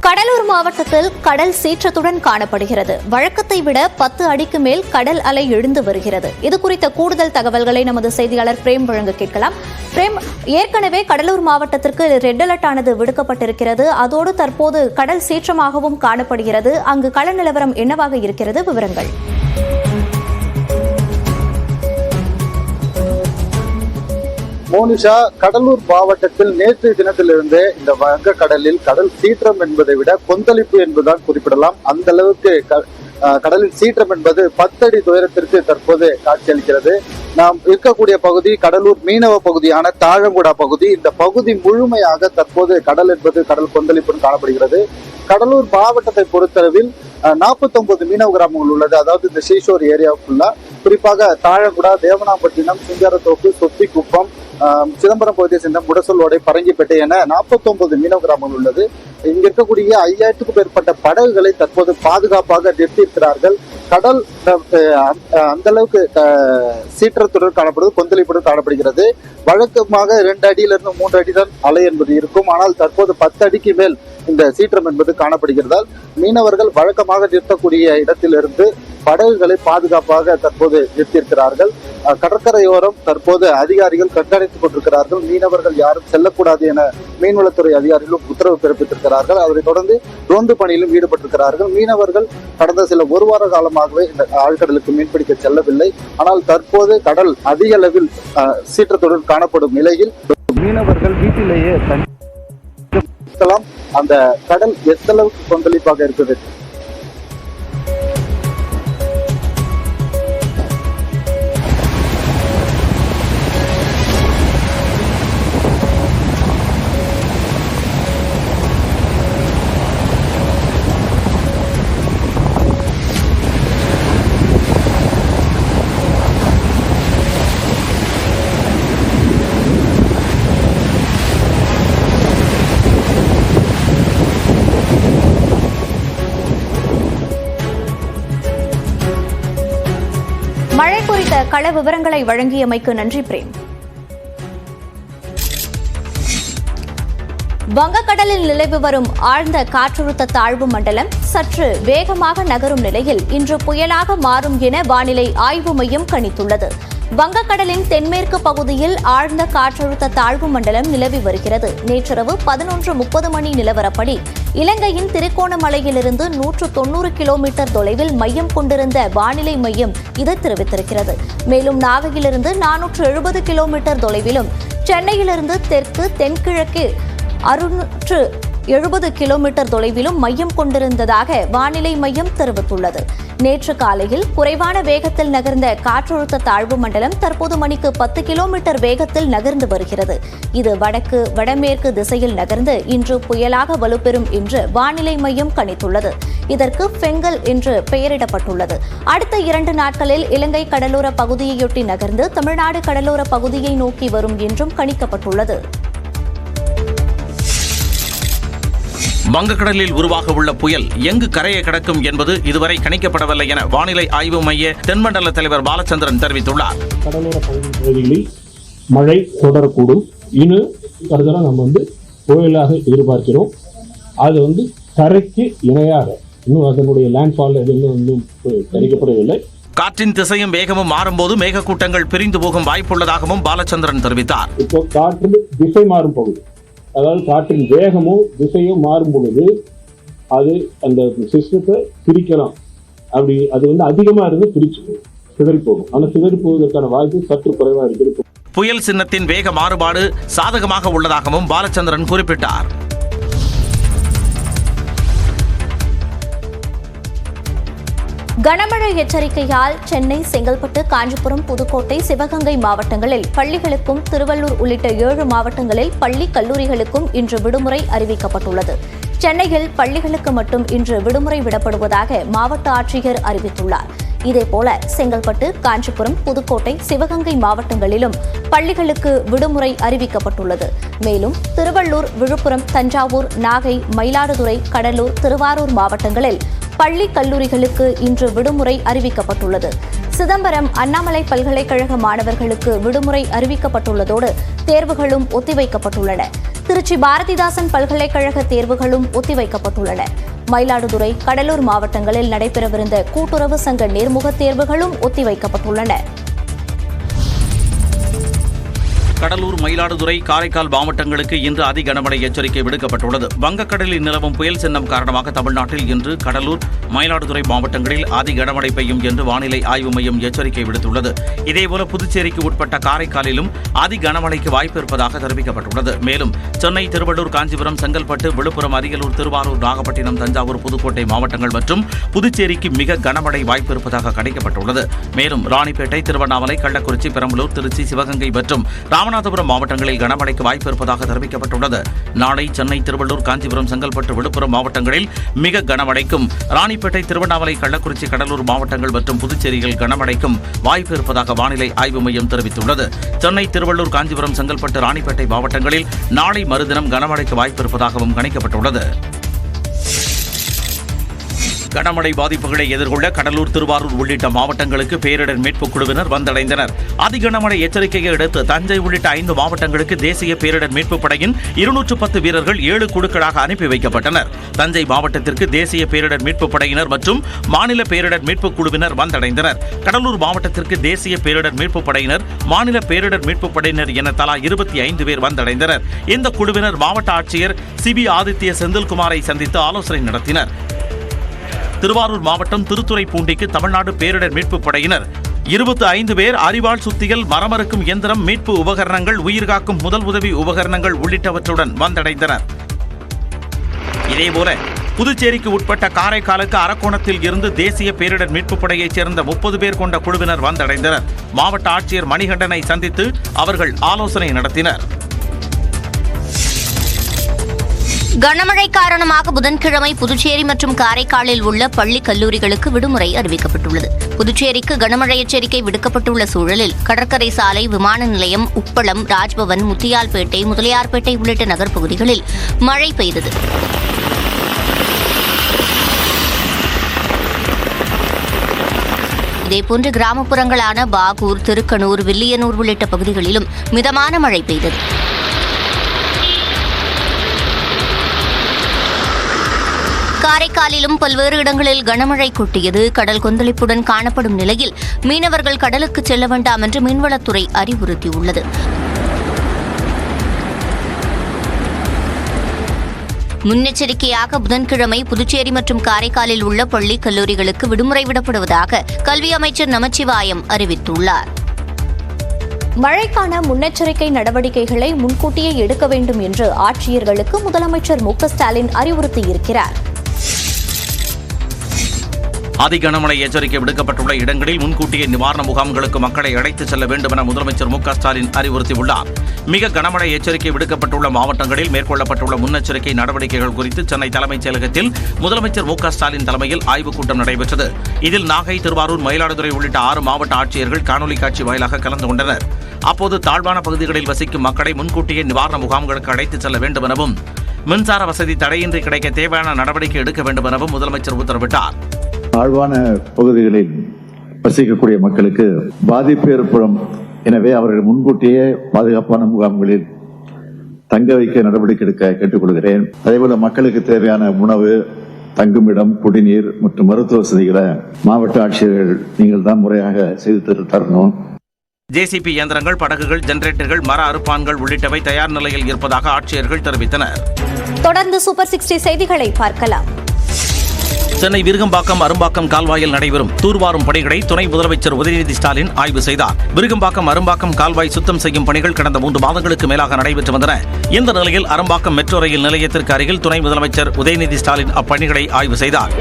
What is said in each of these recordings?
கடலூர் மாவட்டத்தில் கடல் சீற்றத்துடன் காணப்படுகிறது. வழக்கத்தை விட 10 அடிக்கு மேல் கடல் அலை எழுந்து வருகிறது. இதுகுறித்த கூடுதல் தகவல்களை நமது செய்தியாளர் பிரேம் வழங்க கேட்கலாம். பிரேம், ஏற்கனவே கடலூர் மாவட்டத்திற்கு ரெட் அலர்ட் ஆனது விடுக்கப்பட்டிருக்கிறது. அதோடு தற்போது கடல் சீற்றமாகவும் காணப்படுகிறது. அங்கு கள நிலவரம் என்னவாக இருக்கிறது? விவரங்கள். மோனிஷா, கடலூர் மாவட்டத்தில் நேற்று தினத்திலிருந்து இந்த வங்கக்கடலில் கடல் சீற்றம் என்பதை விட கொந்தளிப்பு என்பதுதான் குறிப்பிடலாம். அந்த அளவுக்கு கடலின் சீற்றம் என்பது 10 அடி துயரத்திற்கு தற்போது காட்சியளிக்கிறது. நாம் இருக்கக்கூடிய பகுதி கடலூர் மீனவ பகுதியான தாழங்குடா பகுதி. இந்த பகுதி முழுமையாக தற்போது கடல் என்பது கடல் கொந்தளிப்புடன் காணப்படுகிறது. கடலூர் மாவட்டத்தை பொறுத்தளவில் 49 மீனவ கிராமங்கள் உள்ளது. அதாவது இந்த சீஷோர் ஏரியாவுக்குள்ள குறிப்பாக தாழங்குடா, தேவனாம்பட்டினம், சிங்காரத்தோப்பு, சொத்திக்குப்பம், சிதம்பரம் பகுதியை சேர்ந்த முடசொல்வோடை, பரங்கிப்பேட்டை என 49 மீனவ கிராமங்கள் உள்ளது. இங்க இருக்கக்கூடிய 5000க்கும் மேற்பட்ட படகுகளை தற்போது பாதுகாப்பாக நிறுத்தியிருக்கிறார்கள். கடல் அந்த அளவுக்கு சீற்றத்துடன் காணப்படுவது, கொந்தளிப்புடன் காணப்படுகிறது. வழக்கமாக 2 அடியிலிருந்து 3 அடி தான் அலை என்பது இருக்கும். ஆனால் தற்போது 10 அடிக்கு மேல் இந்த சீற்றம் என்பது காணப்படுகிறதால் மீனவர்கள் வழக்கமாக நிறுத்தக்கூடிய இடத்திலிருந்து படகுகளை பாதுகாப்பாக தற்போது நிறுத்தியிருக்கிறார்கள். கடற்கரையோரம் தற்போது அதிகாரிகள் கண்காணித்துக் கொண்டிருக்கிறார்கள். மீனவர்கள் யாரும் செல்லக்கூடாது என மீன்வளத்துறை அதிகாரிகளும் உத்தரவு பிறப்பித்திருக்கிறார்கள். அதனைத் தொடர்ந்து ரோந்து பணியிலும் ஈடுபட்டிருக்கிறார்கள். மீனவர்கள் கடந்த சில 1 வார காலமாகவே இந்த ஆழ்கடலுக்கு மீன்பிடிக்க செல்லவில்லை. ஆனால் தற்போது கடல் அதிக அளவில் சீற்றத்துடன் காணப்படும் நிலையில் மீனவர்கள் வீட்டிலேயே அந்த கடல் எந்த அளவுக்கு கொந்தளிப்பாக இருக்குது. மழை குறித்த கள விவரங்களை வழங்கியமைக்கு நன்றி பிரேம். வங்கக்கடலில் நிலவி வரும் ஆழ்ந்த காற்றழுத்த தாழ்வு மண்டலம் சற்று வேகமாக நகரும் நிலையில் இன்று புயலாக மாறும் என வானிலை ஆய்வு மையம் கணித்துள்ளது. வங்கக்கடலின் தென்மேற்கு பகுதியில் ஆழ்ந்த காற்றழுத்த தாழ்வு மண்டலம் நிலவி வருகிறது. நேற்றிரவு 11:30 மணி நிலவரப்படி இலங்கையின் திருகோணமலையிலிருந்து 190 கிலோமீட்டர் தொலைவில் மையம் கொண்டிருந்த வானிலை மையம் இதை தெரிவித்திருக்கிறது. மேலும் நாகையிலிருந்து 470 கிலோமீட்டர் தொலைவிலும், சென்னையிலிருந்து தெற்கு தென்கிழக்கு 670 கிலோமீட்டர் தொலைவிலும் மையம் கொண்டிருந்ததாக வானிலை மையம் தெரிவித்துள்ளது. நேற்று காலையில் குறைவான வேகத்தில் நகர்ந்த காற்றழுத்த தாழ்வு மண்டலம் தற்போது மணிக்கு 10 கிலோமீட்டர் வேகத்தில் நகர்ந்து வருகிறது. இது வடக்கு வடமேற்கு திசையில் நகர்ந்து இன்று புயலாக வலுப்பெறும் என்று வானிலை மையம் கணித்துள்ளது. இதற்கு ஃபெங்கல் என்று பெயரிடப்பட்டுள்ளது. அடுத்த 2 நாட்களில் இலங்கை கடலோர பகுதியையொட்டி நகர்ந்து தமிழ்நாடு கடலோர பகுதியை நோக்கி வரும் என்றும் கணிக்கப்பட்டுள்ளது. வங்கக்கடலில் உருவாக உள்ள புயல் எங்கு கரையை கடக்கும் என்பது இதுவரை கணிக்கப்படவில்லை என வானிலை ஆய்வு மைய தென்மண்டல தலைவர் பாலச்சந்திரன் தெரிவித்துள்ளார். கடலோர பகுதிகளில் மழை தொடரக்கூடும். இன்னும் கருதலாம் நம்ம புயலாக எதிர்பார்க்கிறோம். அது கரைக்கு இணையாக இன்னும் அதனுடைய லேண்ட்ஃபால் எதுவும் கணிக்கப்படவில்லை. காற்றின் திசையும் வேகமும் மாறும்போது மேகக்கூட்டங்கள் பிரிந்து போகும் வாய்ப்புள்ளதாகவும் பாலச்சந்திரன் தெரிவித்தார். இப்போ காற்று திசை மாறும் பகுதி, அதாவது காற்றின் வேகமும் திசையும் மாறும் பொழுது அது அந்த சிஸ்டத்தை பிரிக்கலாம். அப்படி அது அதிகமா இருந்து பிரிச்சு சிதறி போகும். ஆனால் சிதறி போவதற்கான வாய்ப்பு சற்று குறைவா இருக்கு. புயல் சின்னத்தின் வேக மாறுபாடு சாதகமாக உள்ளதாகவும் பாலச்சந்திரன் குறிப்பிட்டார். கனமழை எச்சரிக்கையால் சென்னை, செங்கல்பட்டு, காஞ்சிபுரம், புதுக்கோட்டை, சிவகங்கை மாவட்டங்களில் பள்ளிகளுக்கும், திருவள்ளூர் உள்ளிட்ட 7 மாவட்டங்களில் பள்ளி கல்லூரிகளுக்கும் இன்று விடுமுறை அறிவிக்கப்பட்டுள்ளது. சென்னையில் பள்ளிகளுக்கு மட்டும் இன்று விடுமுறை விடப்படுவதாக மாவட்ட ஆட்சியர் அறிவித்துள்ளார். இதேபோல செங்கல்பட்டு, காஞ்சிபுரம், புதுக்கோட்டை, சிவகங்கை மாவட்டங்களிலும் பள்ளிகளுக்கு விடுமுறை அறிவிக்கப்பட்டுள்ளது. மேலும் திருவள்ளூர், விழுப்புரம், தஞ்சாவூர், நாகை, மயிலாடுதுறை, கடலூர், திருவாரூர் மாவட்டங்களில் பள்ளி கல்லூரிகளுக்கு இன்று விடுமுறை அறிவிக்கப்பட்டுள்ளது. சிதம்பரம் அண்ணாமலை பல்கலைக்கழக மாணவர்களுக்கு விடுமுறை அறிவிக்கப்பட்டுள்ளதோடு தேர்வுகளும் ஒத்திவைக்கப்பட்டுள்ளன. திருச்சி பாரதிதாசன் பல்கலைக்கழக தேர்வுகளும் ஒத்திவைக்கப்பட்டுள்ளன. மயிலாடுதுறை, கடலூர் மாவட்டங்களில் நடைபெறவிருந்த கூட்டுறவு சங்க நேர்முகத் தேர்வுகளும் ஒத்திவைக்கப்பட்டுள்ளன. கடலூர், மயிலாடுதுறை, காரைக்கால் மாவட்டங்களுக்கு இன்று அதி கனமழை எச்சரிக்கை விடுக்கப்பட்டுள்ளது. வங்கக்கடலில் நிலவும் புயல் சின்னம் காரணமாக தமிழ்நாட்டில் இன்று கடலூர், மயிலாடுதுறை மாவட்டங்களில் அதி கனமழை பெய்யும் என்று வானிலை ஆய்வு மையம் எச்சரிக்கை விடுத்துள்ளது. இதேபோல புதுச்சேரிக்கு உட்பட்ட காரைக்காலிலும் அதி கனமழைக்கு வாய்ப்பு இருப்பதாக தெரிவிக்கப்பட்டுள்ளது. மேலும் சென்னை, திருவள்ளூர், காஞ்சிபுரம், செங்கல்பட்டு, விழுப்புரம், அரியலூர், திருவாரூர், நாகப்பட்டினம், தஞ்சாவூர், புதுக்கோட்டை மாவட்டங்கள் மற்றும் புதுச்சேரிக்கு மிக கனமழை வாய்ப்பு இருப்பதாக கணிக்கப்பட்டுள்ளது. மேலும் ராணிப்பேட்டை, திருவண்ணாமலை, கள்ளக்குறிச்சி, பெரம்பலூர், திருச்சி, சிவகங்கை மற்றும் ராமநாதபுரம் மாவட்டங்களில் கனமழைக்கு வாய்ப்பு இருப்பதாக தெரிவிக்கப்பட்டுள்ளது. நாளை சென்னை, திருவள்ளூர், காஞ்சிபுரம், செங்கல்பட்டு, விழுப்புரம் மாவட்டங்களில் மிக கனமழைக்கும், ராணிப்பேட்டை, திருவண்ணாமலை, கள்ளக்குறிச்சி, கடலூர் மாவட்டங்கள் மற்றும் புதுச்சேரியில் கனமழைக்கும் வாய்ப்பு இருப்பதாக வானிலை ஆய்வு மையம் தெரிவித்துள்ளது. சென்னை, திருவள்ளூர், காஞ்சிபுரம், செங்கல்பட்டு, ராணிப்பேட்டை மாவட்டங்களில் நாளை மறுதினம் கனமழைக்கு வாய்ப்பு இருப்பதாகவும் கணிக்கப்பட்டுள்ளது. கனமழை பாதிப்புகளை எதிர்கொள்ள கடலூர், திருவாரூர் உள்ளிட்ட மாவட்டங்களுக்கு பேரிடர் மீட்புக் குழுவினர் வந்தடைந்தனர். அதிகனமழை எச்சரிக்கையை அடுத்து தஞ்சை உள்ளிட்ட 5 மாவட்டங்களுக்கு தேசிய பேரிடர் மீட்புப் படையின் 210 வீரர்கள் 7 குழுக்களாக அனுப்பி வைக்கப்பட்டனர். தஞ்சை மாவட்டத்திற்கு தேசிய பேரிடர் மீட்புப் படையினர் மற்றும் மாநில பேரிடர் மீட்புக் குழுவினர் வந்தடைந்தனர். கடலூர் மாவட்டத்திற்கு தேசிய பேரிடர் மீட்புப் படையினர், மாநில பேரிடர் மீட்புப் படையினர் என தலா 25 பேர் வந்தடைந்தனர். இந்த குழுவினர் மாவட்ட ஆட்சியர் சிபி ஆதித்ய செந்தில்குமாரை சந்தித்து ஆலோசனை நடத்தினர். திருவாரூர் மாவட்டம் திருத்துறைப்பூண்டிக்கு தமிழ்நாடு பேரிடர் மீட்புப் படையினர் 25 பேர் அரிவாள் சுத்திகள், மரமறுக்கும் இயந்திரம், மீட்பு உபகரணங்கள், உயிர்காக்கும் முதல் உதவி உபகரணங்கள் உள்ளிட்டவற்றுடன் வந்தடைந்தனர். இதேபோல புதுச்சேரிக்கு உட்பட்ட காரைக்காலுக்கு அரக்கோணத்தில் இருந்து தேசிய பேரிடர் மீட்புப் படையைச் சேர்ந்த 30 பேர் கொண்ட குழுவினர் வந்தடைந்தனர். மாவட்ட ஆட்சியர் மணிகண்டனை சந்தித்து அவர்கள் ஆலோசனை நடத்தினர். கனமழை காரணமாக புதன்கிழமை புதுச்சேரி மற்றும் காரைக்காலில் உள்ள பள்ளி, கல்லூரிகளுக்கு விடுமுறை அறிவிக்கப்பட்டுள்ளது. புதுச்சேரிக்கு கனமழை எச்சரிக்கை விடுக்கப்பட்டுள்ள சூழலில் கடற்கரை சாலை, விமான நிலையம், உப்பளம், ராஜ்பவன், முத்தியால்பேட்டை, முதலியார்பேட்டை உள்ளிட்ட நகர்ப்பகுதிகளில் மழை பெய்தது. இதேபோன்று கிராமப்புறங்களான பாகூர், திருக்கனூர், வில்லியனூர் உள்ளிட்ட பகுதிகளிலும் மிதமான மழை பெய்தது. காரைக்காலிலும் பல்வேறு இடங்களில் கனமழை கொட்டியது. கடல் கொந்தளிப்புடன் காணப்படும் நிலையில் மீனவர்கள் கடலுக்கு செல்ல வேண்டாம் என்று மீன்வளத்துறை அறிவுறுத்தியுள்ளது. முன்னெச்சரிக்கையாக புதன்கிழமை புதுச்சேரி மற்றும் காரைக்காலில் உள்ள பள்ளி, கல்லூரிகளுக்கு விடுமுறை விடப்படுவதாக கல்வி அமைச்சர் நமச்சிவாயம் அறிவித்துள்ளார். மழைக்கான முன்னெச்சரிக்கை நடவடிக்கைகளை முன்கூட்டியே எடுக்க வேண்டும் என்று ஆட்சியர்களுக்கு முதலமைச்சர் மு.க.ஸ்டாலின் அறிவுறுத்தியிருக்கிறார். அதி கனமழை எச்சரிக்கை விடுக்கப்பட்டுள்ள இடங்களில் முன்கூட்டியே நிவாரண முகாம்களுக்கு மக்களை அழைத்துச் செல்ல வேண்டும் என முதலமைச்சர் மு.க.ஸ்டாலின் அறிவுறுத்தியுள்ளார். மிக கனமழை எச்சரிக்கை விடுக்கப்பட்டுள்ள மாவட்டங்களில் மேற்கொள்ளப்பட்டுள்ள முன்னெச்சரிக்கை நடவடிக்கைகள் குறித்து சென்னை தலைமைச் செயலகத்தில் முதலமைச்சர் மு.க.ஸ்டாலின் தலைமையில் ஆய்வுக் கூட்டம் நடைபெற்றது. இதில் நாகை, திருவாரூர், மயிலாடுதுறை உள்ளிட்ட 6 மாவட்ட ஆட்சியர்கள் காணொலி காட்சி வாயிலாக கலந்து கொண்டனர். அப்போது தாழ்வான பகுதிகளில் வசிக்கும் மக்களை முன்கூட்டியே நிவாரண முகாம்களுக்கு அழைத்துச் செல்ல வேண்டும் எனவும், மின்சார வசதி தடையின்றி கிடைக்க தேவையான நடவடிக்கை எடுக்க வேண்டும் எனவும் முதலமைச்சர் உத்தரவிட்டார். தாழ்வான பகுதிகளில் வசிக்கக்கூடிய மக்களுக்கு பாதிப்பு ஏற்படும். எனவே அவர்கள் முன்கூட்டியே பாதுகாப்பான முகாம்களில் தங்க வைக்க நடவடிக்கை எடுக்க கேட்டுக்கொள்கிறேன். அதேபோல மக்களுக்கு தேவையான உணவு, தங்குமிடம், குடிநீர் மற்றும் மருத்துவ வசதிகளை மாவட்ட ஆட்சியர்கள் நீங்கள் தான் முறையாக செய்து தரணும். ஜேசிபி இயந்திரங்கள், படகுகள், ஜெனரேட்டர்கள், மர அறுப்பான்கள் உள்ளிட்டவை தயார் நிலையில் இருப்பதாக ஆட்சியர்கள் தெரிவித்தனர். தொடர்ந்து சூப்பர் 60 செய்திகளை பார்க்கலாம். சென்னை விருகம்பாக்கம், அரும்பாக்கம் கால்வாயில் நடைபெறும் தூர்வாரும் பணிகளை துணை முதலமைச்சர் உதயநிதி ஸ்டாலின் ஆய்வு செய்தார். விருகம்பாக்கம், அரும்பாக்கம் கால்வாய் சுத்தம் செய்யும் பணிகள் கடந்த 3 மாதங்களுக்கு மேலாக நடைபெற்று வந்தன. இந்த நிலையில் அரும்பாக்கம் மெட்ரோ ரயில் நிலையத்திற்கு அருகில் துணை முதலமைச்சர் உதயநிதி ஸ்டாலின் அப்பணிகளை ஆய்வு செய்தார்.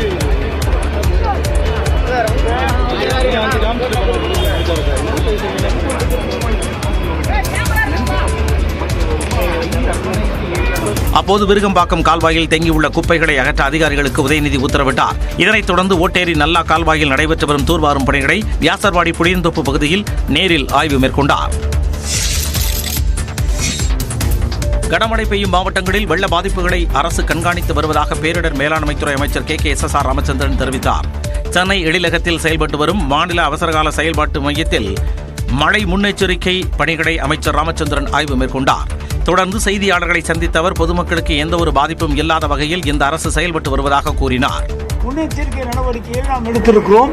அப்போது விருகம்பாக்கம் கால்வாயில் தேங்கியுள்ள குப்பைகளை அகற்ற அதிகாரிகளுக்கு உதயநிதி உத்தரவிட்டார். இதனைத் தொடர்ந்து ஓட்டேரி நல்லா கால்வாயில் நடைபெற்று வரும் தூர்வாரும் பணிகளை வியாசர்வாடி புளியந்தோப்பு பகுதியில் நேரில் ஆய்வு மேற்கொண்டார். கனமழை பெய்யும் மாவட்டங்களில் வெள்ள பாதிப்புகளை அரசு கண்காணித்து வருவதாக பேரிடர் மேலாண்மைத்துறை அமைச்சர் KK ராமச்சந்திரன் தெரிவித்தார். சென்னை எழிலகத்தில் செயல்பட்டு வரும் மாநில அவசரகால செயல்பாட்டு மையத்தில் மழை முன்னெச்சரிக்கை பணிகளை அமைச்சர் ராமச்சந்திரன் ஆய்வு மேற்கொண்டார். தொடர்ந்து செய்தியாளர்களை சந்தித்த அவர் பொதுமக்களுக்கு எந்த ஒரு பாதிப்பும் இல்லாத வகையில் இந்த அரசு செயல்பட்டு வருவதாக கூறினார். முன்னெச்சரிக்கை நடவடிக்கையை நாம் எடுத்திருக்கிறோம்.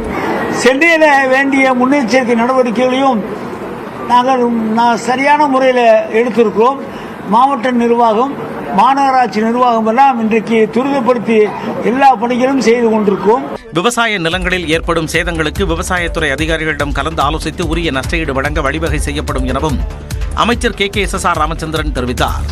சென்னையில் வேண்டிய முன்னெச்சரிக்கை நடவடிக்கைகளையும் நாங்கள் சரியான முறையில் எடுத்திருக்கிறோம். மாவட்ட நிர்வாகம், மாநகராட்சி நிர்வாகம் எல்லாம் இன்றைக்கு துரிதப்படுத்தி எல்லா பணிகளும் செய்து கொண்டிருக்கிறோம். விவசாய நிலங்களில் ஏற்படும் சேதங்களுக்கு விவசாயத்துறை அதிகாரிகளிடம் கலந்து ஆலோசித்து உரிய நஷ்டஈடு வழங்க வழிவகை செய்யப்படும் எனவும் அமைச்சர் KKSSR ராமச்சந்திரன் தெரிவித்தார்.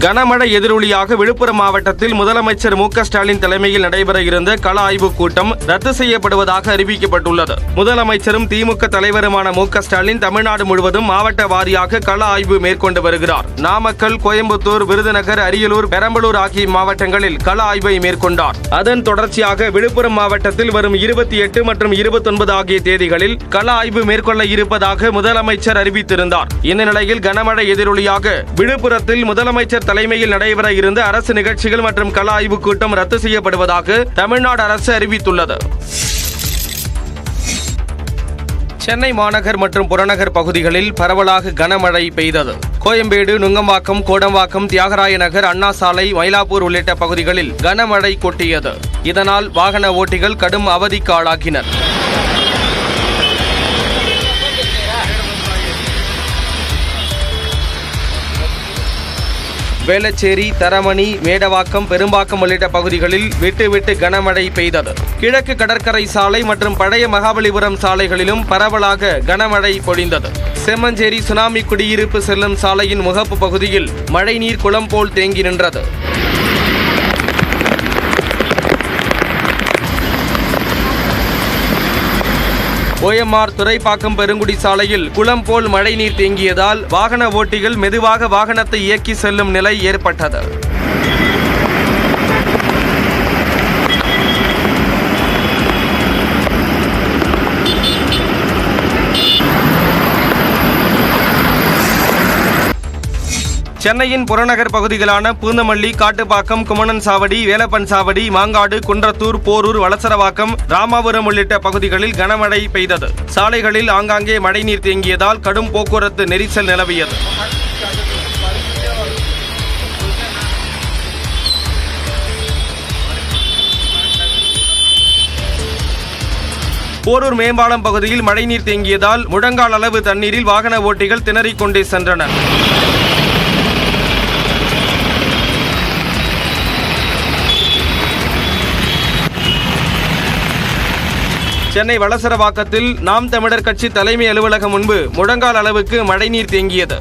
கனமழை எதிரொலியாக விழுப்புரம் மாவட்டத்தில் முதலமைச்சர் மு.க. ஸ்டாலின் தலைமையில் நடைபெற இருந்த கள ஆய்வுக் கூட்டம் ரத்து செய்யப்படுவதாக அறிவிக்கப்பட்டுள்ளது. முதலமைச்சரும் திமுக தலைவருமான மு.க. ஸ்டாலின் தமிழ்நாடு முழுவதும் மாவட்ட வாரியாக கள ஆய்வு மேற்கொண்டு வருகிறார். நாமக்கல், கோயம்புத்தூர், விருதுநகர், அரியலூர், பெரம்பலூர் ஆகிய மாவட்டங்களில் கள ஆய்வை மேற்கொண்டார். அதன் தொடர்ச்சியாக விழுப்புரம் மாவட்டத்தில் வரும் 28 மற்றும் 29 ஆகிய தேதிகளில் கள ஆய்வு மேற்கொள்ள இருப்பதாக முதலமைச்சர் அறிவித்திருந்தார். இந்த நிலையில் கனமழை எதிரொலியாக விழுப்புரத்தில் முதலமைச்சர் தலைமையில் நடைபெற இருந்த அரசு நிகழ்ச்சிகள் மற்றும் கள ஆய்வுக் கூட்டம் ரத்து செய்யப்படுவதாக தமிழ்நாடு அரசு அறிவித்துள்ளது. சென்னை மாநகர் மற்றும் புறநகர் பகுதிகளில் பரவலாக கனமழை பெய்தது. கோயம்பேடு, நுங்கம்பாக்கம், கோடம்பாக்கம், தியாகராய நகர், அண்ணா சாலை, மயிலாப்பூர் உள்ளிட்ட பகுதிகளில் கனமழை கொட்டியது. இதனால் வாகன ஓட்டிகள் கடும் அவதிக்கு ஆளாகினர். வேளச்சேரி, தரமணி, மேடவாக்கம், பெரும்பாக்கம் உள்ளிட்ட பகுதிகளில் விட்டு விட்டு கனமழை பெய்தது. கிழக்கு கடற்கரை சாலை மற்றும் பழைய மகாபலிபுரம் சாலைகளிலும் பரவலாக கனமழை பொழிந்தது. செம்மஞ்சேரி சுனாமி குடியிருப்பு செல்லும் சாலையின் முகப்பு பகுதியில் மழைநீர் குளம் போல் தேங்கி நின்றது. OMR துரைப்பாக்கம் பெருங்குடி சாலையில் குளம் போல் மழைநீர் தேங்கியதால் வாகன ஓட்டிகள் மெதுவாக வாகனத்தை இயக்கி செல்லும் நிலை ஏற்பட்டது. சென்னையின் புறநகர் பகுதிகளான பூந்தமல்லி, காட்டுப்பாக்கம், குமணன் சாவடி, வேலப்பன் சாவடி, மாங்காடு, குன்றத்தூர், போரூர், வளசரவாக்கம், ராமாபுரம் உள்ளிட்ட பகுதிகளில் கனமழை பெய்தது. சாலைகளில் ஆங்காங்கே மழைநீர் தேங்கியதால் கடும் போக்குவரத்து நெரிசல் நிலவியது. போரூர் மேம்பாலம் பகுதியில் மழைநீர் தேங்கியதால் முழங்கால் அளவு தண்ணீரில் வாகன ஓட்டிகள் திணறிக் கொண்டே சென்றனர். சென்னை வளசரவாக்கத்தில் நாம் தமிழர் கட்சி தலைமை அலுவலகம் முன்பு முழங்கால் அளவுக்கு மழைநீர் தேங்கியது.